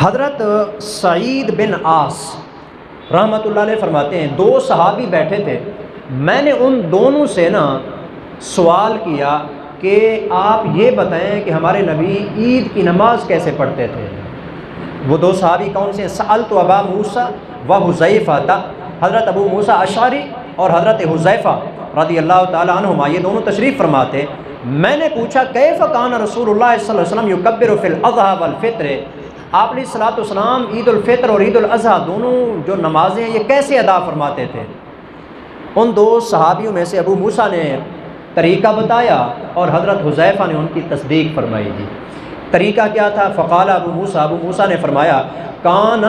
حضرت سعید بن عاص رحمۃ اللہ علیہ فرماتے ہیں دو صحابی بیٹھے تھے، میں نے ان دونوں سے سوال کیا کہ آپ یہ بتائیں کہ ہمارے نبی عید کی نماز کیسے پڑھتے تھے۔ وہ دو صحابی کون سے ہیں؟ سألت ابا موسیٰ و حذیفہ، حضرت ابو موسیٰ اشعری اور حضرت حذیفہ رضی اللہ تعالیٰ عنہما، یہ دونوں تشریف فرماتے۔ میں نے پوچھا کیف کان رسول اللہ صلی اللہ علیہ وسلم یکبر فی الاضحیٰ والفطر، آپ علیہ الصلوۃ والسلام عید الفطر اور عید الاضحیٰ دونوں جو نمازیں ہیں یہ کیسے ادا فرماتے تھے؟ ان دو صحابیوں میں سے ابو موسیٰ نے طریقہ بتایا اور حضرت حذیفہ نے ان کی تصدیق فرمائی جی۔ طریقہ کیا تھا؟ فقال ابو موسیٰ نے فرمایا کان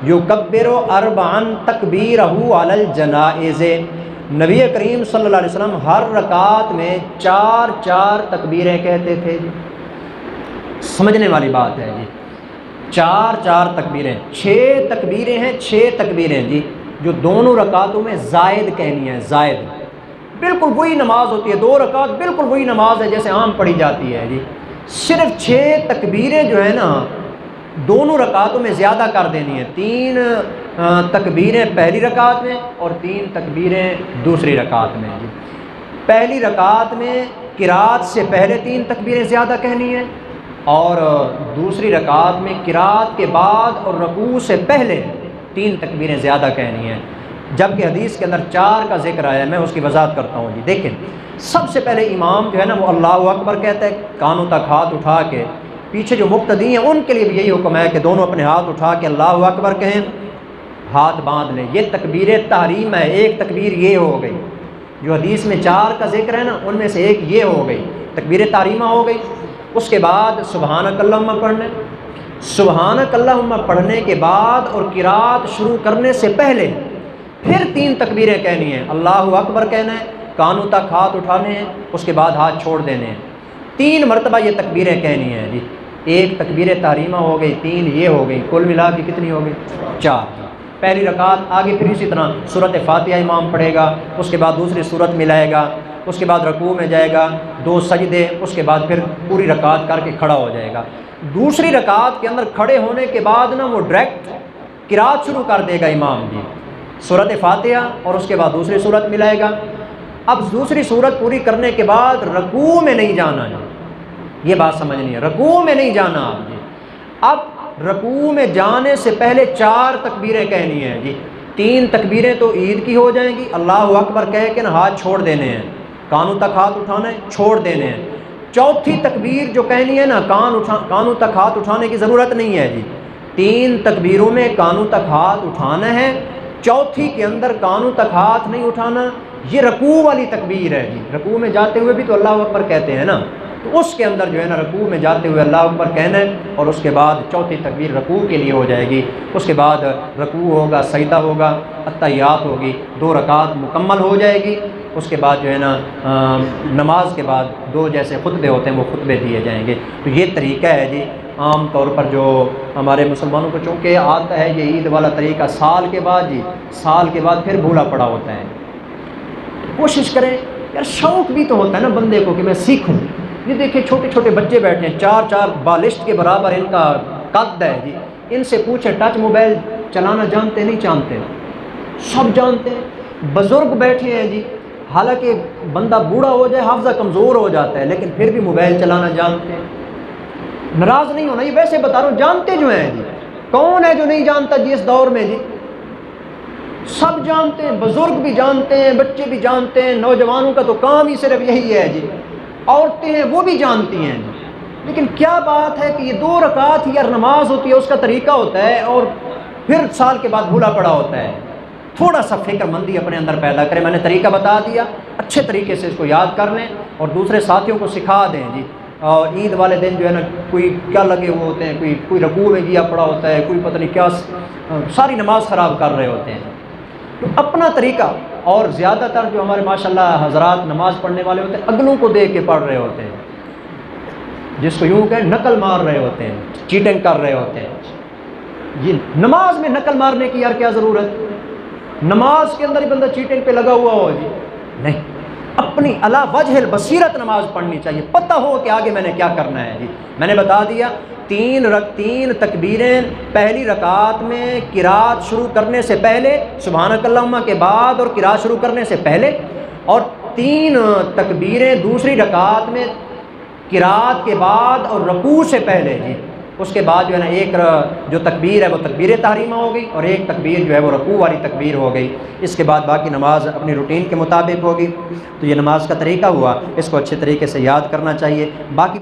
یکبر اربعا تکبیرہ علی الجنائز، نبی کریم صلی اللہ علیہ وسلم ہر رکعت میں چار چار تکبیریں کہتے تھے جی۔ سمجھنے والی بات ہے جی، چار چار تکبیریں، چھ تکبیریں ہیں، چھ تکبیریں جی جو دونوں رکعتوں میں زائد کہنی ہے، زائد بالکل وہی نماز ہوتی ہے، دو رکعت بالکل وہی نماز ہے جیسے عام پڑھی جاتی ہے جی، صرف چھ تکبیریں جو ہے نا دونوں رکعتوں میں زیادہ کر دینی ہیں، تین تکبیریں پہلی رکعت میں اور تین تکبیریں دوسری رکعت میں جی۔ پہلی رکعت میں قرات سے پہلے تین تکبیریں زیادہ کہنی ہیں اور دوسری رکعت میں قرات کے بعد اور رکوع سے پہلے تین تکبیریں زیادہ کہنی ہیں، جبکہ حدیث کے اندر چار کا ذکر آیا ہے۔ میں اس کی وضاحت کرتا ہوں جی۔ دیکھیں سب سے پہلے امام جو ہے نا وہ اللہ اکبر کہتا ہے کانوں تک ہاتھ اٹھا کے، پیچھے جو مقتدی ہیں ان کے لیے بھی یہی حکم ہے کہ دونوں اپنے ہاتھ اٹھا کے اللہ اکبر کہیں، ہاتھ باندھ لیں، یہ تکبیر تحریم ہے۔ ایک تکبیر یہ ہو گئی، جو حدیث میں چار کا ذکر ہے نا ان میں سے ایک یہ ہو گئی، تکبیر تحریمہ ہو گئی۔ اس کے بعد سبحانک اللہم پڑھنے، سبحانک اللہم پڑھنے کے بعد اور قرات شروع کرنے سے پہلے پھر تین تکبیریں کہنی ہیں، اللہ اکبر کہنا ہے، کانوں تک ہاتھ اٹھانے ہیں، اس کے بعد ہاتھ چھوڑ دینے ہیں، تین مرتبہ یہ تکبیریں کہنی ہیں جی۔ ایک تکبیر تحریمہ ہو گئی، تین یہ ہو گئی، کل ملا کے کتنی ہو گئی؟ چار۔ پہلی رکعت آگے پھر اسی طرح سورۃ فاتحہ امام پڑھے گا، اس کے بعد دوسری سورت ملائے گا، اس کے بعد رکوع میں جائے گا، دو سجدے، اس کے بعد پھر پوری رکعت کر کے کھڑا ہو جائے گا۔ دوسری رکعت کے اندر کھڑے ہونے کے بعد نا وہ ڈائریکٹ قرات شروع کر دے گا امام جی، سورۃ فاتحہ اور اس کے بعد دوسری سورت ملائے گا۔ اب دوسری سورت پوری کرنے کے بعد رکوع میں نہیں جانا ہے، یہ بات سمجھنی ہے، رکوع میں نہیں جانا آپ جی۔ اب رکوع میں جانے سے پہلے چار تکبیریں کہنی ہیں جی، تین تکبیریں تو عید کی ہو جائیں گی، اللہ اکبر کہہ کے نا ہاتھ چھوڑ دینے ہیں، کانوں تک ہاتھ اٹھانا ہے، چھوڑ دینے ہیں۔ چوتھی تکبیر جو کہنی ہے نا کانوں تک ہاتھ اٹھانے کی ضرورت نہیں ہے جی، تین تکبیروں میں کانوں تک ہاتھ اٹھانا ہے، چوتھی کے اندر کانوں تک ہاتھ نہیں اٹھانا، یہ رکوع والی تکبیر ہے جی۔ رکوع میں جاتے ہوئے بھی تو اللہ اکبر کہتے ہیں نا، تو اس کے اندر جو ہے نا رکوع میں جاتے ہوئے اللہ اکبر کہنا ہے اور اس کے بعد چوتھی تکبیر رکوع کے لیے ہو جائے گی، اس کے بعد رکوع ہوگا، سجدہ ہوگا، اتحیات ہوگی، دو رکعت مکمل ہو جائے گی۔ اس کے بعد جو ہے نا نماز کے بعد دو جیسے خطبے ہوتے ہیں وہ خطبے دیے جائیں گے۔ تو یہ طریقہ ہے جی عام طور پر جو ہمارے مسلمانوں کو چونکہ آتا ہے یہ عید والا طریقہ سال کے بعد جی، سال کے بعد پھر بھولا پڑا ہوتا ہے۔ کوشش کریں یار، شوق بھی تو ہوتا ہے نا بندے کو کہ میں سیکھوں۔ یہ دیکھیں چھوٹے چھوٹے بچے بیٹھے ہیں، چار چار بالشت کے برابر ان کا قد ہے جی، ان سے پوچھیں ٹچ موبائل چلانا جانتے نہیں جانتے؟ سب جانتے ہیں۔ بزرگ بیٹھے ہیں جی، حالانکہ بندہ بوڑھا ہو جائے حافظہ کمزور ہو جاتا ہے لیکن پھر بھی موبائل چلانا جانتے ہیں۔ ناراض نہیں ہونا، یہ ویسے بتا رہا ہوں، جانتے جو ہیں جی، کون ہے جو نہیں جانتا جی اس دور میں جی؟ سب جانتے ہیں، بزرگ بھی جانتے ہیں، بچے بھی جانتے ہیں، نوجوانوں کا تو کام ہی صرف یہی ہے جی، عورتیں ہیں وہ بھی جانتی ہیں جی۔ لیکن کیا بات ہے کہ یہ دو رکعت ہی نماز ہوتی ہے، اس کا طریقہ ہوتا ہے اور پھر سال کے بعد بھولا پڑا ہوتا ہے۔ تھوڑا سا فکر مندی اپنے اندر پیدا کریں، میں نے طریقہ بتا دیا، اچھے طریقے سے اس کو یاد کر لیں اور دوسرے ساتھیوں کو سکھا دیں جی۔ اور عید والے دن جو ہے نا کوئی کیا لگے ہوئے ہوتے ہیں، کوئی رکوع میں گیا پڑا ہوتا ہے، کوئی پتہ نہیں کیا ساری نماز خراب کر رہے ہوتے ہیں۔ تو اپنا طریقہ، اور زیادہ تر جو ہمارے ماشاءاللہ حضرات نماز پڑھنے والے ہوتے ہیں اگلوں کو دیکھ کے پڑھ رہے ہوتے ہیں، جس کو یوں کہ نقل مار رہے ہوتے ہیں، چیٹنگ کر رہے ہوتے ہیں۔ یہ نماز میں نقل مارنے کی یار کیا ضرورت؟ نماز کے اندر ہی بندہ چیٹنگ پہ لگا ہوا ہو جی، نہیں، اپنی علی وجہ البصیرت نماز پڑھنی چاہیے، پتہ ہو کہ آگے میں نے کیا کرنا ہے جی۔ میں نے بتا دیا تین تکبیریں پہلی رکعت میں قرات شروع کرنے سے پہلے، سبحانک اللہم کے بعد اور قرات شروع کرنے سے پہلے، اور 3 تکبیریں دوسری رکعت میں قرات کے بعد اور رکوع سے پہلے جی۔ اس کے بعد جو ہے نا ایک جو تکبیر ہے وہ تکبیر تحریمہ ہو گئی، اور ایک تکبیر جو ہے وہ رکوع والی تکبیر ہو گئی۔ اس کے بعد باقی نماز اپنی روٹین کے مطابق ہوگی۔ تو یہ نماز کا طریقہ ہوا، اس کو اچھے طریقے سے یاد کرنا چاہیے۔ باقی